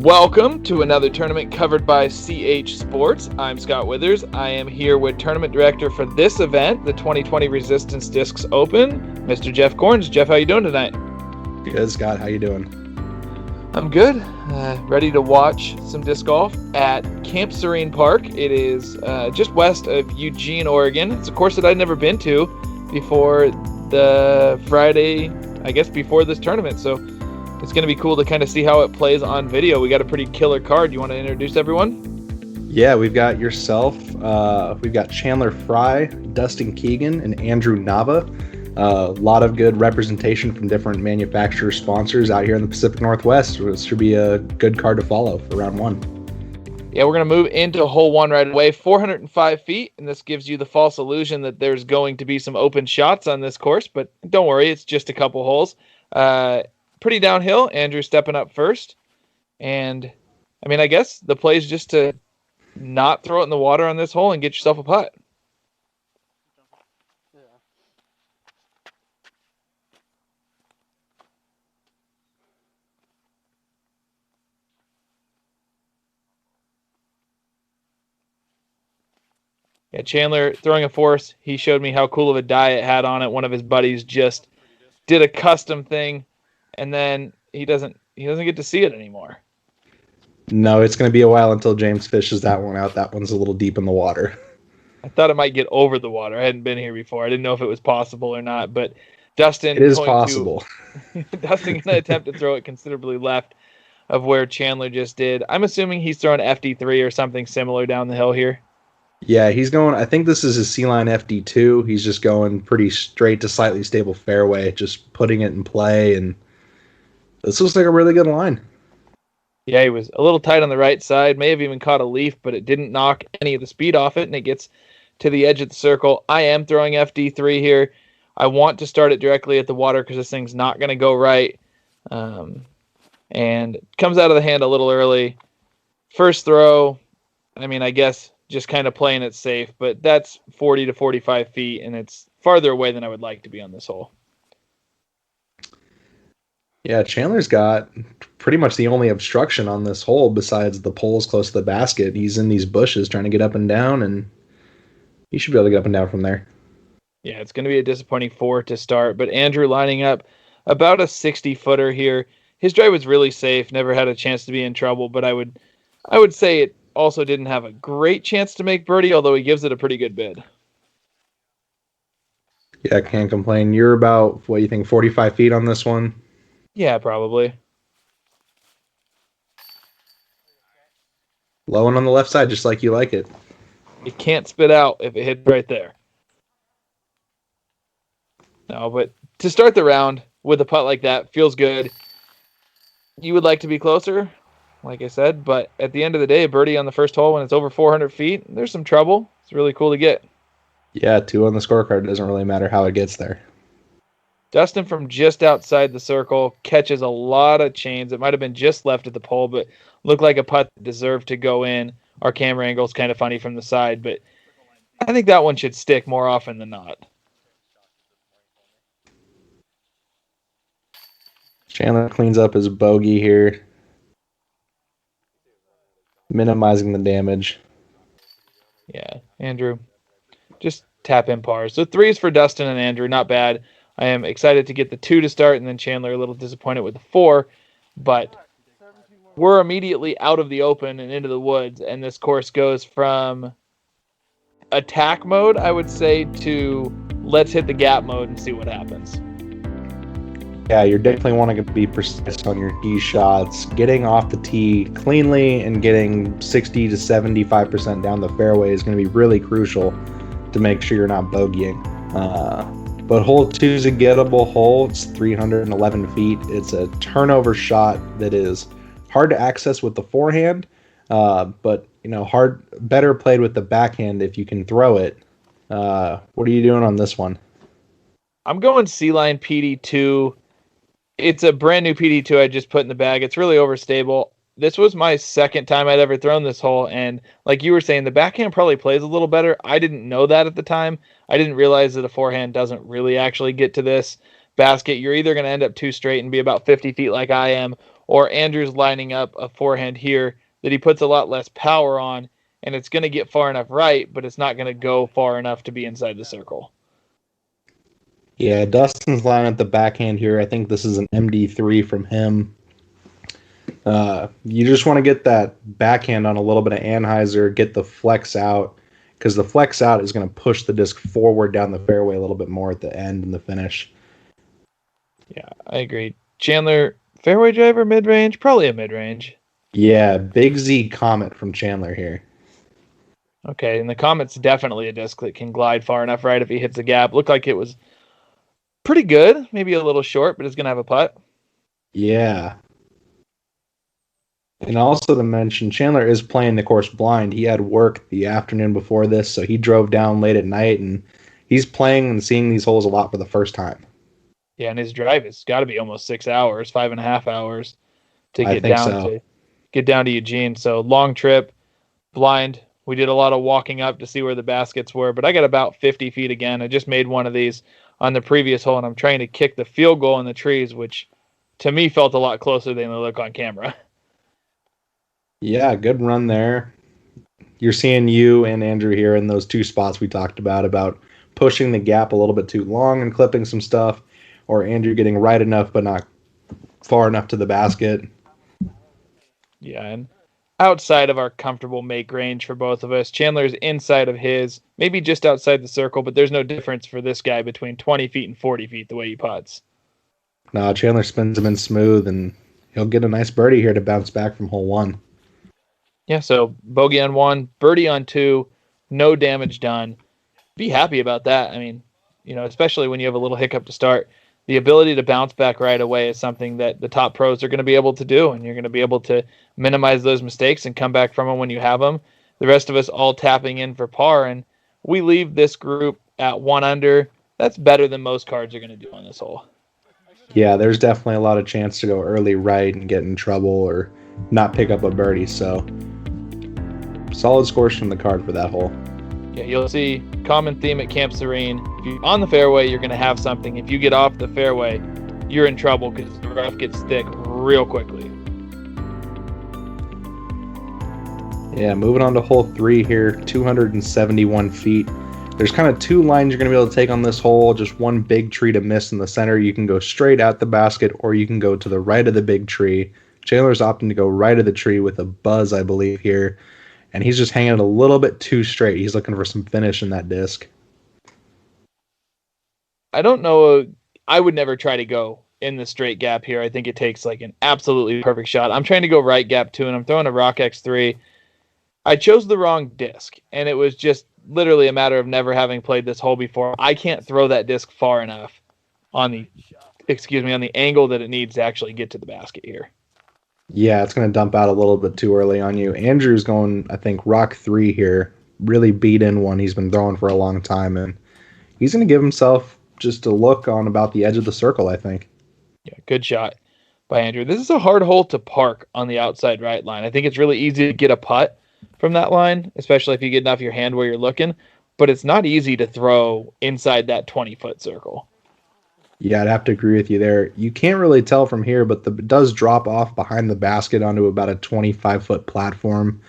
Welcome to another tournament covered by CH Sports. I'm Scott Withers. I am here with tournament director for this event, the 2020 Resistance Discs Open, Mr. Jeff Korns. Jeff, how you doing tonight? Good, Scott. How you doing? I'm good. Ready to watch some disc golf at Camp Serene Park. It is just west of Eugene, Oregon. It's a course that I'd never been to before the Friday, I guess, before this tournament. So it's going to be cool to kind of see how it plays on video. We got a pretty killer card. You want to introduce everyone? Yeah, we've got yourself. We've got Chandler Fry, Dustin Keegan, and Andrew Nava. A lot of good representation from different manufacturer sponsors out here in the Pacific Northwest. This should be a good card to follow for round one. Yeah, we're going to move into hole one right away. 405 feet, and this gives you the false illusion that there's going to be some open shots on this course, but don't worry, it's just a couple holes. Pretty downhill. Andrew stepping up first. And, I mean, I guess the play is just to not throw it in the water on this hole and get yourself a putt. Yeah, Chandler throwing a force. He showed me how cool of a die it had on it. One of his buddies just did a custom thing, and then he doesn't get to see it anymore. No, it's going to be a while until James fishes that one out. That one's a little deep in the water. I thought it might get over the water. I hadn't been here before. I didn't know if it was possible or not, but Dustin... It is possible. Dustin going to attempt to throw it considerably left of where Chandler just did. I'm assuming he's throwing FD3 or something similar down the hill here. Yeah, he's going, I think this is his C-line FD2. He's just going pretty straight to slightly stable fairway, just putting it in play, and this looks like a really good line. Yeah, he was a little tight on the right side, may have even caught a leaf, but it didn't knock any of the speed off it, and it gets to the edge of the circle. I am throwing FD3 here. I want to start it directly at the water because this thing's not going to go right. And comes out of the hand a little early. First throw, I mean, I guess just kind of playing it safe, but that's 40 to 45 feet, and it's farther away than I would like to be on this hole. Yeah, Chandler's got pretty much the only obstruction on this hole besides the poles close to the basket. He's in these bushes trying to get up and down, and he should be able to get up and down from there. Yeah, it's going to be a disappointing 4 to start, but Andrew lining up about a 60-footer here. His drive was really safe, never had a chance to be in trouble, but I would say it also didn't have a great chance to make birdie, although he gives it a pretty good bid. Yeah, I can't complain. You're about, what do you think, 45 feet on this one? Yeah, probably. Low and on the left side, just like you like it. It can't spit out if it hits right there. No, but to start the round with a putt like that feels good. You would like to be closer, like I said, but at the end of the day, a birdie on the first hole when it's over 400 feet, there's some trouble. It's really cool to get. Yeah, 2 on the scorecard. Doesn't really matter how it gets there. Dustin from just outside the circle catches a lot of chains. It might have been just left at the pole, but looked like a putt that deserved to go in. Our camera angle's kind of funny from the side, but I think that one should stick more often than not. Chandler cleans up his bogey here, minimizing the damage. Yeah, Andrew, just tap in pars. So 3s for Dustin and Andrew, not bad. I am excited to get the 2 to start, and then Chandler a little disappointed with the 4, but we're immediately out of the open and into the woods, and this course goes from attack mode, I would say, to let's hit the gap mode and see what happens. Yeah, you're definitely wanting to be precise on your tee shots. Getting off the tee cleanly and getting 60 to 75% down the fairway is going to be really crucial to make sure you're not bogeying. But hole 2 is a gettable hole. It's 311 feet. It's a turnover shot that is hard to access with the forehand, but better played with the backhand if you can throw it. What are you doing on this one? I'm going C-line PD2. It's a brand new PD2 I just put in the bag. It's really overstable. This was my second time I'd ever thrown this hole, and like you were saying, the backhand probably plays a little better. I didn't know that at the time. I didn't realize that a forehand doesn't really actually get to this basket. You're either going to end up too straight and be about 50 feet like I am, or Andrew's lining up a forehand here that he puts a lot less power on, and it's going to get far enough right, but it's not going to go far enough to be inside the circle. Yeah, Dustin's line at the backhand here. I think this is an MD3 from him. You just want to get that backhand on a little bit of Anheuser, get the flex out, because the flex out is going to push the disc forward down the fairway a little bit more at the end and the finish. Yeah, I agree. Chandler, fairway driver, mid-range? Probably a mid-range. Yeah, Big Z Comet from Chandler here. Okay, and the Comet's definitely a disc that can glide far enough right if he hits a gap. Looked like it was pretty good, maybe a little short, but it's going to have a putt. Yeah. And also to mention, Chandler is playing the course blind. He had work the afternoon before this, so he drove down late at night, and he's playing and seeing these holes a lot for the first time. Yeah, and his drive has got to be almost 6 hours, 5.5 hours to I get think down so. to Eugene. So long trip, blind. We did a lot of walking up to see where the baskets were, but I got about 50 feet again. I just made one of these on the previous hole, and I'm trying to kick the field goal in the trees, which to me felt a lot closer than they look on camera. Yeah, good run there. You're seeing you and Andrew here in those two spots we talked about pushing the gap a little bit too long and clipping some stuff, or Andrew getting right enough but not far enough to the basket. Yeah, and outside of our comfortable make range for both of us, Chandler's inside of his, maybe just outside the circle, but there's no difference for this guy between 20 feet and 40 feet the way he putts. Now Chandler spins him in smooth, and he'll get a nice birdie here to bounce back from hole one. Yeah, so bogey on 1, birdie on 2, no damage done. Be happy about that. I mean, especially when you have a little hiccup to start, the ability to bounce back right away is something that the top pros are going to be able to do, and you're going to be able to minimize those mistakes and come back from them when you have them. The rest of us all tapping in for par, and we leave this group at 1 under. That's better than most cards are going to do on this hole. Yeah, there's definitely a lot of chance to go early right and get in trouble or not pick up a birdie, so solid scores from the card for that hole. Yeah, you'll see common theme at Camp Serene. If you're on the fairway, you're going to have something. If you get off the fairway, you're in trouble because the rough gets thick real quickly. Yeah, moving on to hole 3 here, 271 feet. There's kind of two lines you're going to be able to take on this hole, just one big tree to miss in the center. You can go straight at the basket, or you can go to the right of the big tree. Chandler's opting to go right of the tree with a buzz, I believe, here. And he's just hanging it a little bit too straight. He's looking for some finish in that disc. I don't know. I would never try to go in the straight gap here. I think it takes like an absolutely perfect shot. I'm trying to go right gap 2, and I'm throwing a Rock X3. I chose the wrong disc, and it was just literally a matter of never having played this hole before. I can't throw that disc far enough on the angle that it needs to actually get to the basket here. Yeah, it's going to dump out a little bit too early on you. Andrew's going, I think, Rock 3 here. Really beat in one he's been throwing for a long time, and he's going to give himself just a look on about the edge of the circle, I think. Yeah, good shot by Andrew. This is a hard hole to park on the outside right line. I think it's really easy to get a putt from that line, especially if you get enough of your hand where you're looking, but it's not easy to throw inside that 20-foot circle. Yeah, I'd have to agree with you there. You can't really tell from here, but it does drop off behind the basket onto about a 25-foot platform.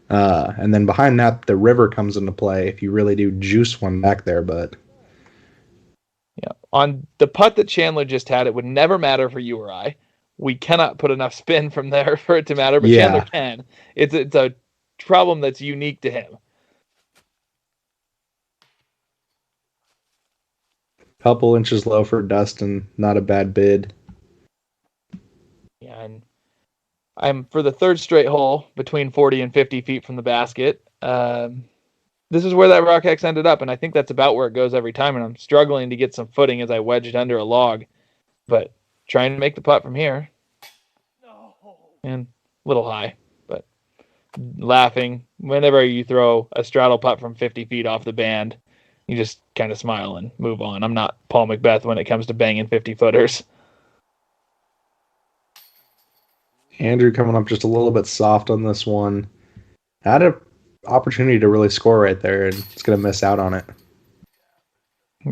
And then behind that, the river comes into play if you really do juice one back there. But yeah, on the putt that Chandler just had, it would never matter for you or I. We cannot put enough spin from there for it to matter, but yeah. Chandler can. It's a problem that's unique to him. Couple inches low for Dustin. Not a bad bid. Yeah, and I'm for the third straight hole between 40 and 50 feet from the basket. This is where that Rock X ended up, and I think that's about where it goes every time, and I'm struggling to get some footing as I wedged under a log, but trying to make the putt from here. And a little high, but laughing. Whenever you throw a straddle putt from 50 feet off the band, you just kind of smile and move on. I'm not Paul Macbeth when it comes to banging 50-footers. Andrew coming up just a little bit soft on this one. Had an opportunity to really score right there, and it's going to miss out on it.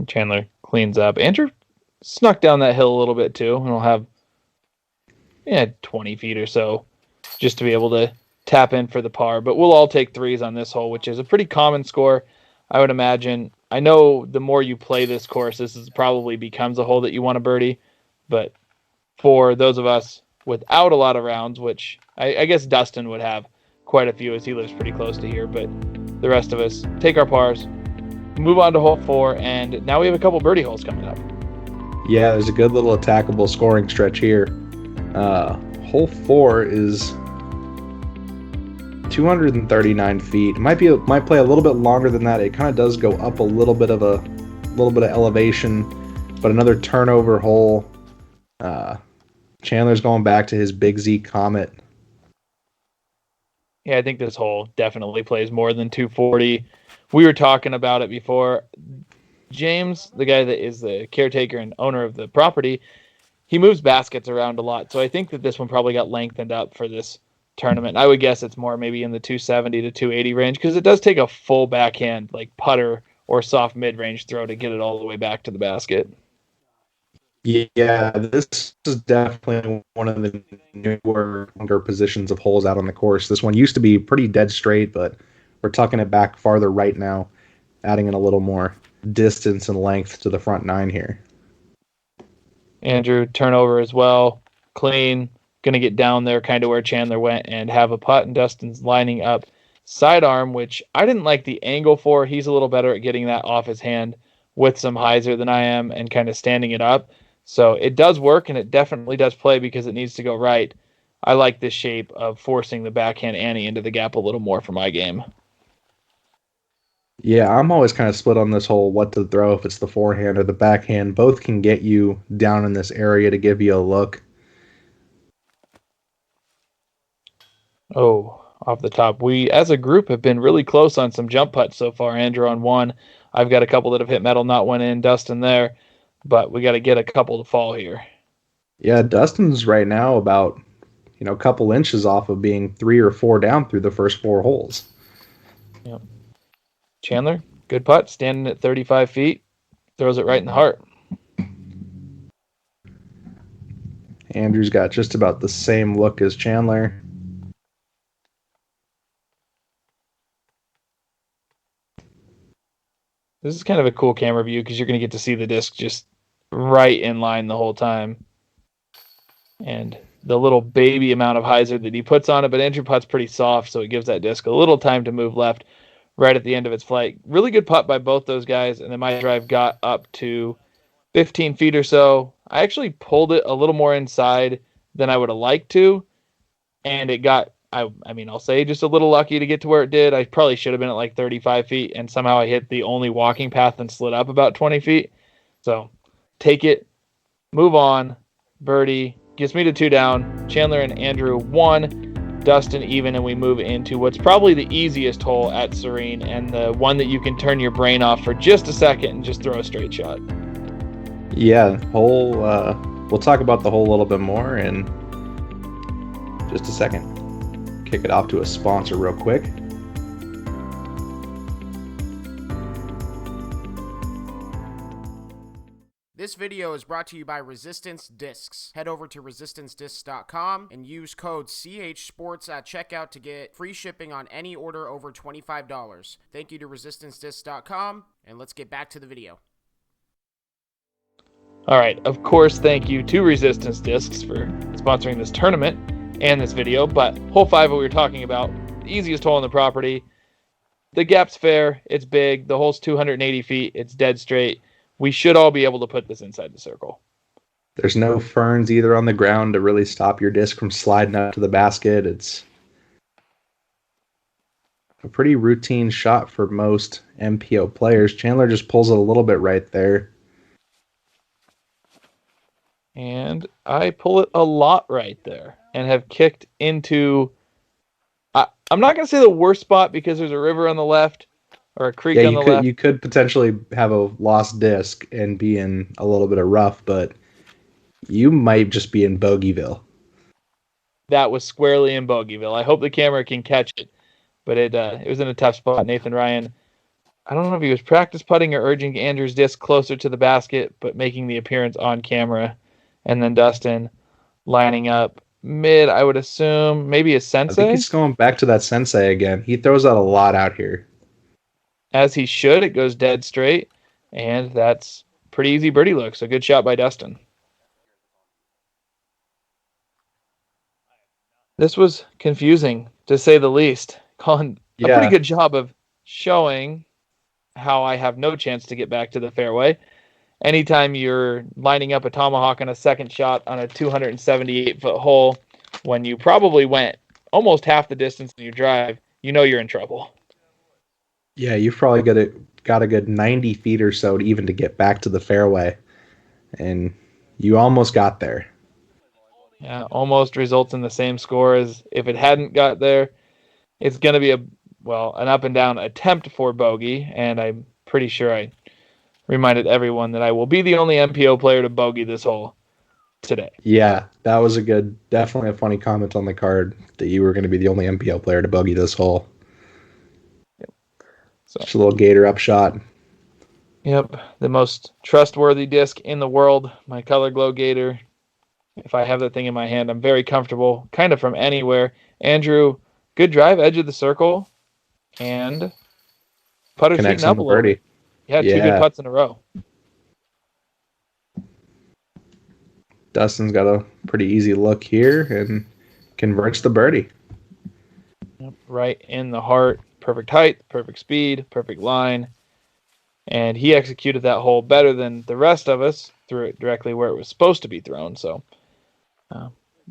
Chandler cleans up. Andrew snuck down that hill a little bit too, and we'll have 20 feet or so just to be able to tap in for the par. But we'll all take threes on this hole, which is a pretty common score, I would imagine. I know the more you play this course, this is probably becomes a hole that you want to birdie. But for those of us without a lot of rounds, which I guess Dustin would have quite a few as he lives pretty close to here, but the rest of us take our pars, move on to hole 4, and now we have a couple birdie holes coming up. Yeah, there's a good little attackable scoring stretch here. Hole 4 is 239 feet. It might play a little bit longer than that. It kind of does go up a little bit of elevation, but another turnover hole. Chandler's going back to his Big Z Comet. Yeah, I think this hole definitely plays more than 240. We were talking about it before. James, the guy that is the caretaker and owner of the property, he moves baskets around a lot. So I think that this one probably got lengthened up for this tournament. I would guess it's more maybe in the 270 to 280 range because it does take a full backhand, like putter or soft mid-range throw to get it all the way back to the basket. Yeah, this is definitely one of the newer, longer positions of holes out on the course. This one used to be pretty dead straight, but we're tucking it back farther right now, adding in a little more distance and length to the front 9 here. Andrew, turnover as well. Clean. Going to get down there kind of where Chandler went and have a putt, and Dustin's lining up sidearm, which I didn't like the angle for. He's a little better at getting that off his hand with some hyzer than I am and kind of standing it up. So it does work, and it definitely does play because it needs to go right. I like this shape of forcing the backhand ante into the gap a little more for my game. Yeah, I'm always kind of split on this whole what to throw, if it's the forehand or the backhand. Both can get you down in this area to give you a look. Oh, off the top. We, as a group, have been really close on some jump putts so far. Andrew on one. I've got a couple that have hit metal, not one in. Dustin there. But we got to get a couple to fall here. Yeah, Dustin's right now about, a couple inches off of being 3 or 4 down through the first 4 holes. Yep. Chandler, good putt, standing at 35 feet. Throws it right in the heart. Andrew's got just about the same look as Chandler. This is kind of a cool camera view because you're going to get to see the disc just right in line the whole time. And the little baby amount of hyzer that he puts on it, but Andrew putt's pretty soft, so it gives that disc a little time to move left right at the end of its flight. Really good putt by both those guys, and then my drive got up to 15 feet or so. I actually pulled it a little more inside than I would have liked to, and it got, I'll say just a little lucky to get to where it did. I probably should have been at like 35 feet, and somehow I hit the only walking path and slid up about 20 feet. So take it, move on, birdie, gets me to 2 down. Chandler and Andrew 1, Dustin even, and we move into what's probably the easiest hole at Serene and the one that you can turn your brain off for just a second and just throw a straight shot. Yeah, we'll talk about the hole a little bit more in just a second. Kick it off to a sponsor real quick. This video is brought to you by Resistance Discs. Head over to resistancediscs.com and use code CHSports at checkout to get free shipping on any order over $25. Thank you to resistancediscs.com, and let's get back to the video. All right, of course, thank you to Resistance Discs for sponsoring this tournament and this video, but hole 5, what we were talking about, the easiest hole on the property. The gap's fair, it's big, the hole's 280 feet, it's dead straight. We should all be able to put this inside the circle. There's no ferns either on the ground to really stop your disc from sliding up to the basket. It's a pretty routine shot for most MPO players. Chandler just pulls it a little bit right there. And I pull it a lot right there and have kicked into, I'm not going to say the worst spot because there's a river on the left or a creek on the left. You could potentially have a lost disc and be in a little bit of rough, but you might just be in Bogeyville. That was squarely in Bogeyville. I hope the camera can catch it, but it was in a tough spot. Nathan Ryan, I don't know if he was practice putting or urging Andrew's disc closer to the basket, but making the appearance on camera. And then Dustin lining up mid, I would assume. Maybe a I think sensei? he's going back to that sensei again. He throws out a lot out here. As he should. It goes dead straight. And that's pretty easy birdie look. So good shot by Dustin. This was confusing, to say the least. Colin, a pretty good job of showing how I have no chance to get back to the fairway. Anytime you're lining up a tomahawk on a second shot on a 278-foot hole, when you probably went almost half the distance in your drive, you know you're in trouble. Yeah, you've probably got a good 90 feet or so to even to get back to the fairway. And you almost got there. Yeah, almost results in the same score as if it hadn't got there. It's going to be an up and down attempt for bogey, and I'm pretty sure I reminded everyone that I will be the only MPO player to bogey this hole today. Yeah, that was definitely a funny comment on the card that you were going to be the only MPO player to bogey this hole. Yep. So, just a little gator up shot. Yep, the most trustworthy disc in the world, my Color Glow Gator. If I have that thing in my hand, I'm very comfortable, kind of from anywhere. Andrew, good drive, edge of the circle, and putter heating up a little bit. Yeah, 2 good putts in a row. Dustin's got a pretty easy look here and converts the birdie. Yep, right in the heart. Perfect height, perfect speed, perfect line. And he executed that hole better than the rest of us, threw it directly where it was supposed to be thrown. So,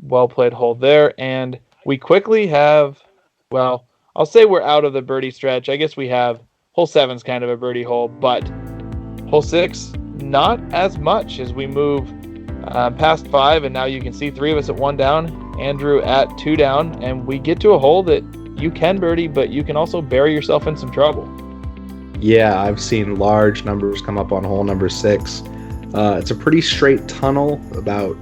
well played hole there. And we quickly have, I'll say we're out of the birdie stretch. I guess we have hole 7's kind of a birdie hole, but hole 6, not as much as we move past 5. And now you can see 3 of us at 1 down, Andrew at 2 down, and we get to a hole that you can birdie, but you can also bury yourself in some trouble. Yeah, I've seen large numbers come up on hole number 6. It's a pretty straight tunnel, about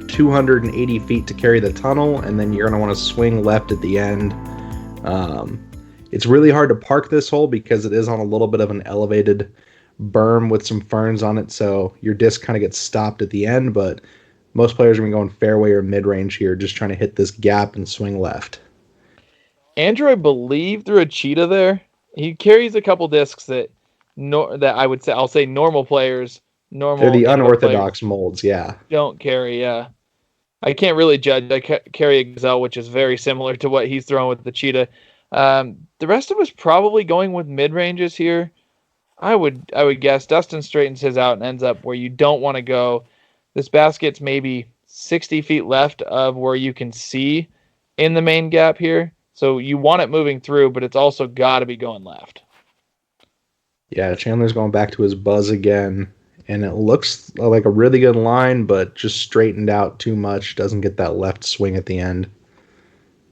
280 feet to carry the tunnel, and then you're going to want to swing left at the end. It's really hard to park this hole because it is on a little bit of an elevated berm with some ferns on it, so your disc kind of gets stopped at the end, but most players are going to go in fairway or mid-range here, just trying to hit this gap and swing left. Andrew, I believe, threw a cheetah there. He carries a couple discs that I would say, I'll say normal players, they're the unorthodox molds, yeah. Don't carry, yeah. I can't really judge. I carry a Gazelle, which is very similar to what he's throwing with the cheetah. The rest of us probably going with mid-ranges here. I would guess Dustin straightens his out and ends up where you don't want to go. This basket's maybe 60 feet left of where you can see in the main gap here. So you want it moving through, but it's also got to be going left. Yeah, Chandler's going back to his buzz again, and it looks like a really good line, but just straightened out too much. Doesn't get that left swing at the end.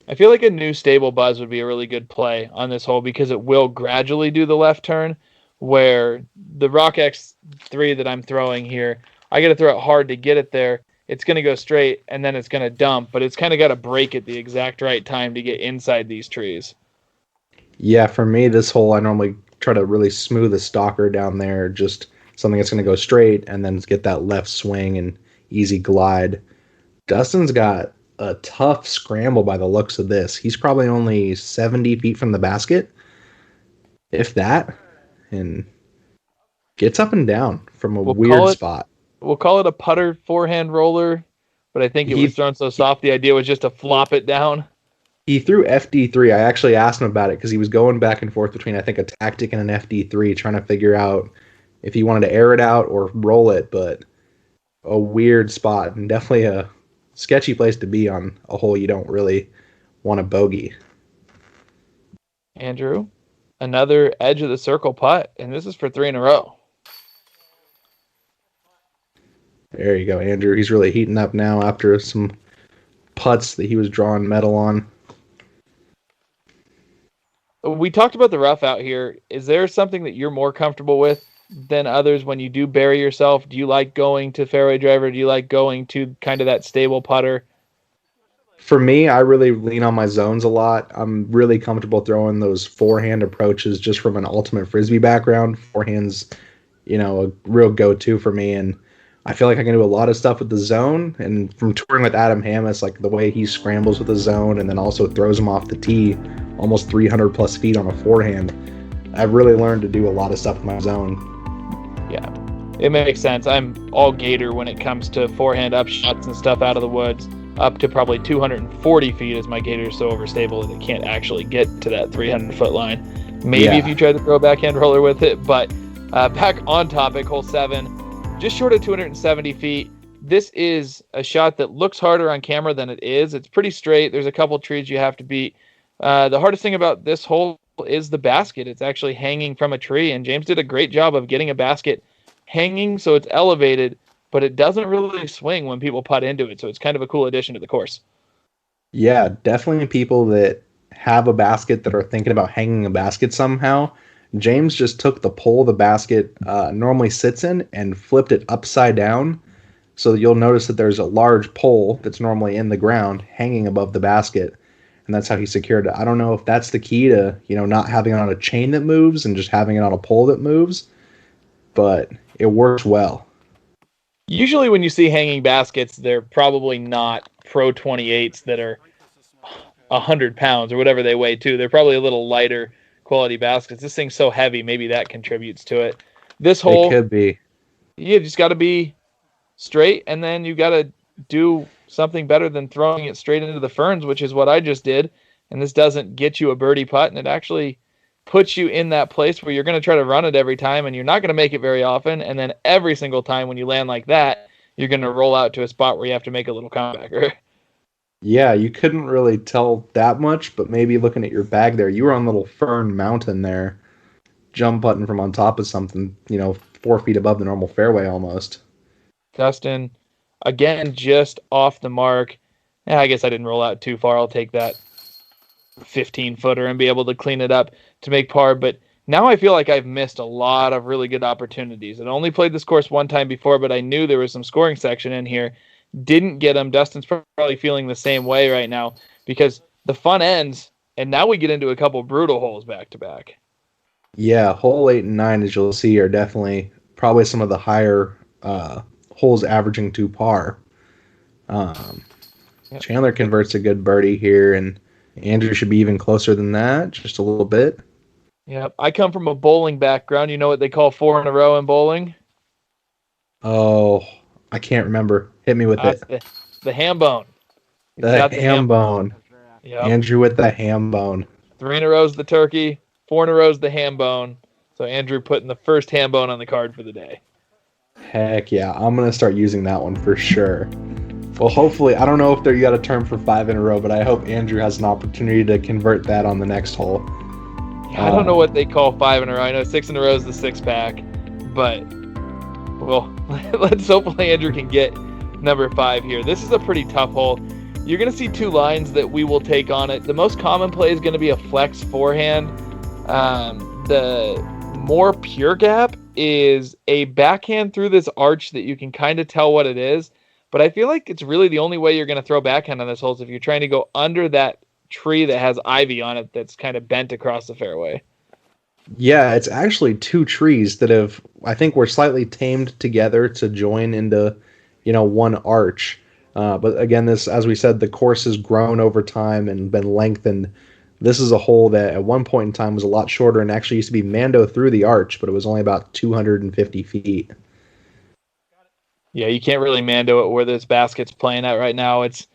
I feel like a new stable buzz would be a really good play on this hole because it will gradually do the left turn, where the Rock X3 that I'm throwing here, I got to throw it hard to get it there. It's going to go straight, and then it's going to dump, but it's kind of got to break at the exact right time to get inside these trees. Yeah, for me, this hole, I normally try to really smooth a stalker down there, just something that's going to go straight, and then get that left swing and easy glide. Dustin's got a tough scramble by the looks of this. He's probably only 70 feet from the basket, if that, and gets up and down from a weird spot. We'll call it a putter forehand roller, but I think it was thrown so soft the idea was just to flop it down. He threw FD3. I actually asked him about it because he was going back and forth between, I think, a tactic and an FD3, trying to figure out if he wanted to air it out or roll it, but a weird spot and definitely a sketchy place to be on a hole you don't really want to bogey. Andrew, another edge of the circle putt, and this is for 3 in a row. There you go, Andrew. He's really heating up now after some putts that he was drawing metal on. We talked about the rough out here. Is there something that you're more comfortable with than others when you do bury yourself? Do you like going to fairway driver? Do you like going to kind of that stable putter? For me, I really lean on my zones a lot. I'm really comfortable throwing those forehand approaches just from an ultimate frisbee background. Forehand's, a real go-to for me. And I feel like I can do a lot of stuff with the zone, and from touring with Adam Hammis, like the way he scrambles with the zone and then also throws him off the tee almost 300 plus feet on a forehand, I've really learned to do a lot of stuff with my zone. Yeah, it makes sense. I'm all gator when it comes to forehand up shots and stuff out of the woods. Up to probably 240 feet as my gator is so overstable that it can't actually get to that 300-foot line. Maybe if you try to throw a backhand roller with it, but back on topic, hole 7, just short of 270 feet. This is a shot that looks harder on camera than it is. It's pretty straight. There's a couple trees you have to beat. The hardest thing about this hole is the basket. It's actually hanging from a tree, and James did a great job of getting a basket hanging so it's elevated, but it doesn't really swing when people putt into it, so it's kind of a cool addition to the course. Yeah, definitely people that have a basket that are thinking about hanging a basket somehow. James just took the pole the basket normally sits in and flipped it upside down. So you'll notice that there's a large pole that's normally in the ground hanging above the basket. And that's how he secured it. I don't know if that's the key to, not having it on a chain that moves and just having it on a pole that moves, but it works well. Usually when you see hanging baskets, they're probably not Pro 28s that are 100 pounds or whatever they weigh too. They're probably a little lighter quality baskets. This thing's so heavy, maybe that contributes to it. This hole, it could be. You just got to be straight, and then you got to do something better than throwing it straight into the ferns, which is what I just did. And this doesn't get you a birdie putt, and it actually puts you in that place where you're going to try to run it every time, and you're not going to make it very often. And then every single time when you land like that, you're going to roll out to a spot where you have to make a little comebacker. Yeah, you couldn't really tell that much, but maybe looking at your bag there, you were on a little fern mountain there, jump button from on top of something, 4 feet above the normal fairway almost. Dustin, again, just off the mark. I guess I didn't roll out too far. I'll take that 15-footer and be able to clean it up to make par. But now I feel like I've missed a lot of really good opportunities. I'd only played this course one time before, but I knew there was some scoring section in here. Didn't get them. Dustin's probably feeling the same way right now because the fun ends, and now we get into a couple brutal holes back-to-back. Yeah, hole 8 and 9, as you'll see, are definitely probably some of the higher holes averaging to par. Yep. Chandler converts a good birdie here, and Andrew should be even closer than that, just a little bit. Yeah, I come from a bowling background. You know what they call 4 in a row in bowling? Oh, I can't remember. Hit me with it. The ham bone. The ham bone. Yep. Andrew with the ham bone. 3 in a row is the turkey. 4 in a row is the ham bone. So Andrew putting the first ham bone on the card for the day. Heck yeah, I'm going to start using that one for sure. Well, hopefully, I don't know if you got a term for 5 in a row, but I hope Andrew has an opportunity to convert that on the next hole. Yeah, I don't know what they call 5 in a row. I know 6 in a row is the 6-pack, but well, let's hopefully Andrew can get number 5 here. This is a pretty tough hole. You're going to see 2 lines that we will take on it. The most common play is going to be a flex forehand. The more pure gap is a backhand through this arch that you can kind of tell what it is. But I feel like it's really the only way you're going to throw backhand on this hole is if you're trying to go under that tree that has ivy on it that's kind of bent across the fairway. Yeah, it's actually 2 trees that I think were slightly tamed together to join into, one arch. But again, this, as we said, the course has grown over time and been lengthened. This is a hole that at one point in time was a lot shorter and actually used to be Mando through the arch, but it was only about 250 feet. Yeah, you can't really Mando it where this basket's playing at right now. It's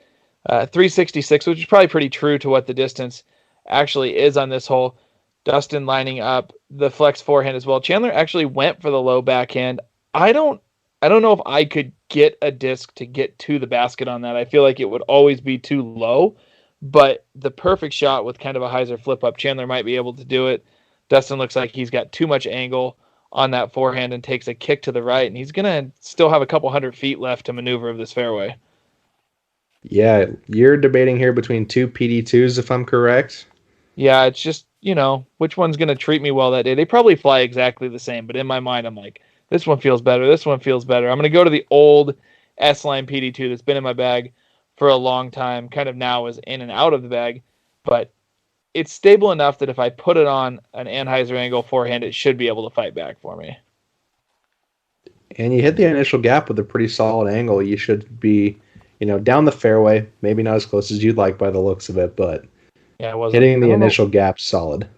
366, which is probably pretty true to what the distance actually is on this hole. Dustin lining up the flex forehand as well. Chandler actually went for the low backhand. I don't know if I could get a disc to get to the basket on that. I feel like it would always be too low, but the perfect shot with kind of a hyzer flip up, Chandler might be able to do it. Dustin looks like he's got too much angle on that forehand and takes a kick to the right, and he's going to still have a couple 100 feet left to maneuver of this fairway. Yeah, you're debating here between 2 PD2s, if I'm correct. Yeah, it's just, which one's going to treat me well that day. They probably fly exactly the same, but in my mind, I'm like, this one feels better. This one feels better. I'm going to go to the old S-Line PD2 that's been in my bag for a long time, kind of now is in and out of the bag, but it's stable enough that if I put it on an Anheuser angle forehand, it should be able to fight back for me. And you hit the initial gap with a pretty solid angle. You should be, down the fairway. Maybe not as close as you'd like by the looks of it, but Yeah, it wasn't. hitting I the don't know. initial gap solid.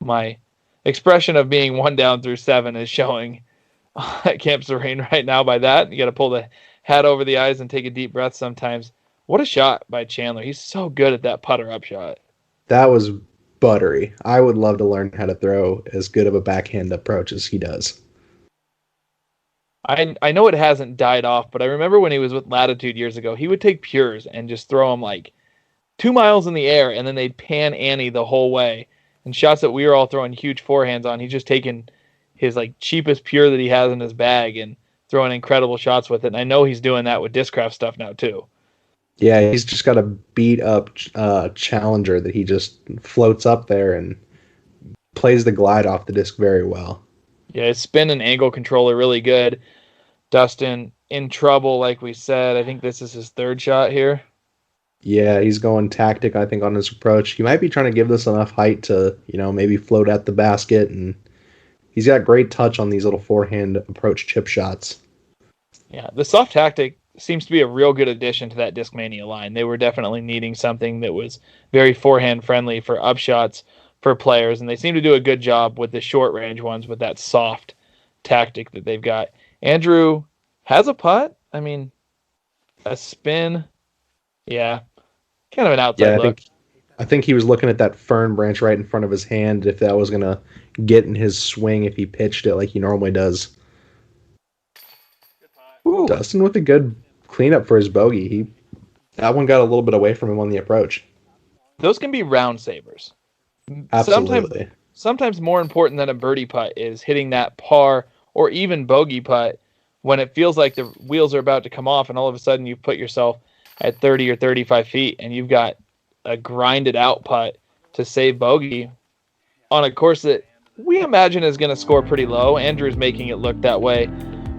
My expression of being 1 down through 7 is showing at Camp Serene right now by that. You got to pull the hat over the eyes and take a deep breath sometimes. What a shot by Chandler. He's so good at that putter up shot. That was buttery. I would love to learn how to throw as good of a backhand approach as he does. I know it hasn't died off, but I remember when he was with Latitude years ago, he would take pures and just throw them like 2 miles in the air, and then they'd pan Annie the whole way. And shots that we were all throwing huge forehands on, he's just taking his like cheapest pure that he has in his bag and throwing incredible shots with it. And I know he's doing that with Discraft stuff now too. Yeah, he's just got a beat up Challenger that he just floats up there and plays the glide off the disc very well. Yeah, his spin and angle control are really good. Dustin in trouble, like we said. I think this is his 3rd shot here. Yeah, he's going tactic, I think, on his approach. He might be trying to give this enough height to, maybe float at the basket, and he's got great touch on these little forehand approach chip shots. Yeah, the soft tactic seems to be a real good addition to that Discmania line. They were definitely needing something that was very forehand friendly for upshots for players, and they seem to do a good job with the short range ones with that soft tactic that they've got. Andrew has a putt. I mean, a spin. Yeah, kind of an outside look. I think he was looking at that fern branch right in front of his hand if that was going to get in his swing if he pitched it like he normally does. Ooh. Dustin with a good cleanup for his bogey. That one got a little bit away from him on the approach. Those can be round savers. Absolutely. Sometimes more important than a birdie putt is hitting that par or even bogey putt when it feels like the wheels are about to come off and all of a sudden you put yourself at 30 or 35 feet and you've got a grinded out putt to save bogey on a course that we imagine is going to score pretty low. Andrew's making it look that way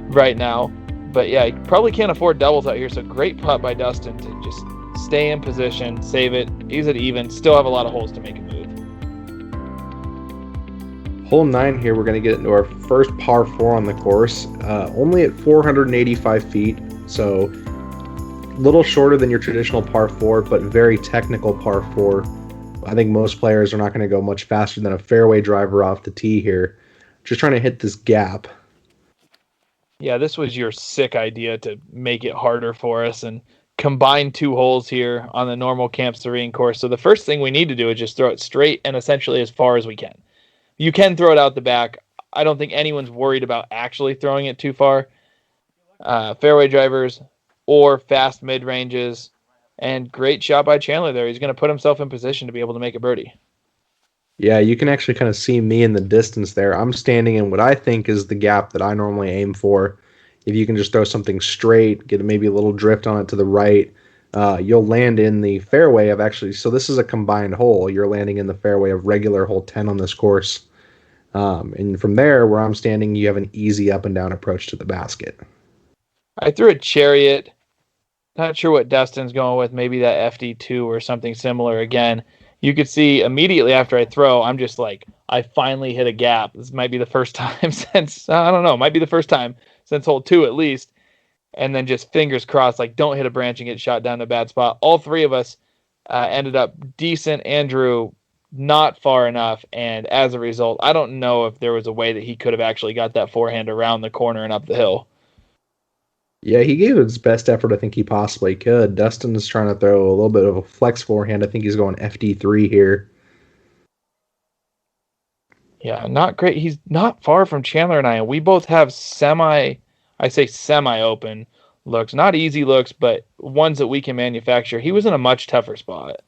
right now. But yeah, he probably can't afford doubles out here, so great putt by Dustin to just stay in position, save it, ease it even, still have a lot of holes to make a move. Hole 9 here, we're going to get into our first par 4 on the course, only at 485 feet, so a little shorter than your traditional par 4, but very technical par 4. I think most players are not going to go much faster than a fairway driver off the tee here. Just trying to hit this gap. Yeah, this was your sick idea to make it harder for us and combine 2 holes here on the normal Camp Serene course. So the first thing we need to do is just throw it straight and essentially as far as we can. You can throw it out the back. I don't think anyone's worried about actually throwing it too far. Fairway drivers or fast mid-ranges. And great shot by Chandler there. He's going to put himself in position to be able to make a birdie. Yeah, you can actually kind of see me in the distance there. I'm standing in what I think is the gap that I normally aim for. If you can just throw something straight, get maybe a little drift on it to the right, you'll land in the fairway of actually, so this is a combined hole. You're landing in the fairway of regular hole 10 on this course. And from there, where I'm standing, you have an easy up and down approach to the basket. I threw a chariot. Not sure what Dustin's going with. Maybe that FD2 or something similar again. You could see immediately after I throw, I'm just like, I finally hit a gap. This might be the first time since, I don't know, might be the first time since hole 2 at least. And then just fingers crossed, like don't hit a branch and get shot down to a bad spot. All 3 of us ended up decent. Andrew, not far enough. And as a result, I don't know if there was a way that he could have actually got that forehand around the corner and up the hill. Yeah, he gave his best effort I think he possibly could. Dustin is trying to throw a little bit of a flex forehand. I think he's going FD3 here. Yeah, not great. He's not far from Chandler and I. We both have semi-open looks. Not easy looks, but ones that we can manufacture. He was in a much tougher spot.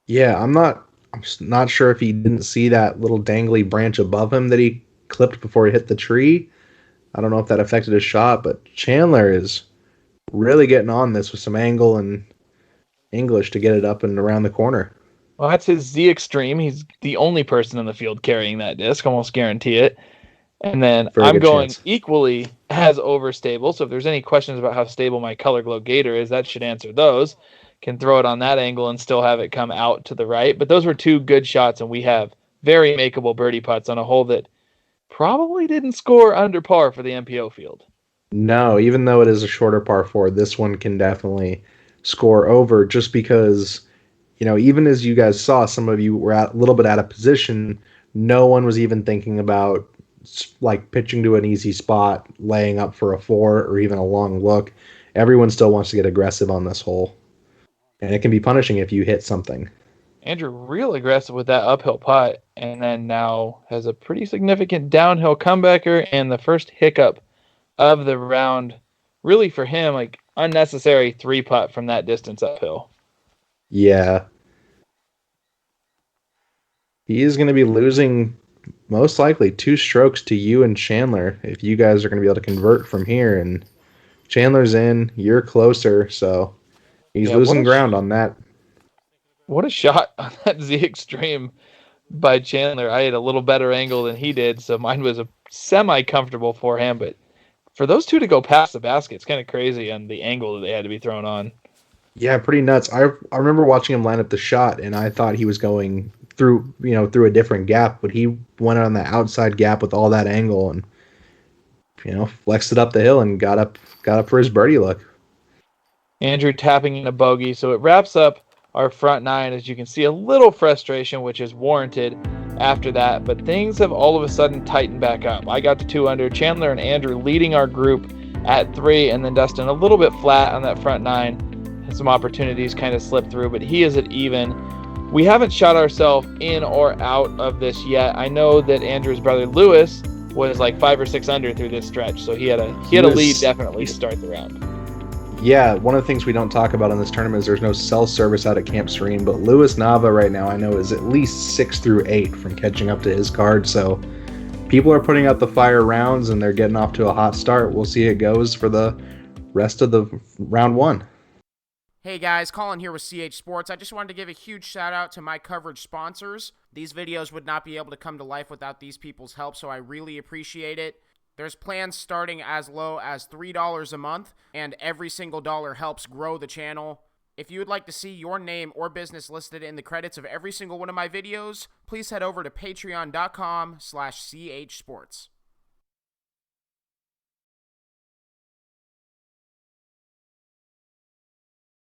Yeah, I'm not sure if he didn't see that little dangly branch above him that he clipped before he hit the tree. I don't know if that affected his shot, but Chandler is really getting on this with some angle and English to get it up and around the corner. Well, that's his Z Extreme. He's the only person in the field carrying that disc, almost guarantee it. And then I'm going equally as overstable. So if there's any questions about how stable my Color Glow Gator is, that should answer those. Can throw it on that angle and still have it come out to the right. But those were 2 good shots, and we have very makeable birdie putts on a hole that probably didn't score under par for the MPO field. No, even though it is a shorter par four, this one can definitely score over just because, even as you guys saw, some of you were a little bit out of position. No one was even thinking about like pitching to an easy spot, laying up for a four, or even a long look. Everyone still wants to get aggressive on this hole, and it can be punishing if you hit something. Andrew real aggressive with that uphill putt, and then now has a pretty significant downhill comebacker and the first hiccup of the round. Really for him, like unnecessary 3-putt from that distance uphill. Yeah. He is going to be losing most likely 2 strokes to you and Chandler if you guys are going to be able to convert from here. And Chandler's in, you're closer, so he's Yeah, losing ground on that. what a shot on that Z Extreme by Chandler. I had a little better angle than he did, so mine was a semi-comfortable forehand, but for those two to go past the basket, it's kind of crazy on the angle that they had to be thrown on. Yeah, pretty nuts. I remember watching him line up the shot, and I thought he was going through a different gap, but he went on the outside gap with all that angle and flexed it up the hill and got up for his birdie look. Andrew tapping in a bogey, so it wraps up our front nine. As you can see, a little frustration, which is warranted after that, but things have all of a sudden tightened back up. I got to 2 under, Chandler and Andrew leading our group at 3, and then Dustin a little bit flat on that front 9. Had some opportunities kind of slip through, but he is at even. We haven't shot ourselves in or out of this yet. I know that Andrew's brother Lewis was like 5 or 6 under through this stretch, so he had a lead definitely to start the round. Yeah, one of the things we don't talk about in this tournament is there's no cell service out at Camp Serene, but Lewis Nava right now I know is at least 6 through 8 from catching up to his card, so people are putting out the fire rounds and they're getting off to a hot start. We'll see how it goes for the rest of the round 1. Hey guys, Colin here with CH Sports. I just wanted to give a huge shout out to my coverage sponsors. These videos would not be able to come to life without these people's help, so I really appreciate it. There's plans starting as low as $3 a month, and every single dollar helps grow the channel. If you would like to see your name or business listed in the credits of every single one of my videos, please head over to patreon.com/chsports.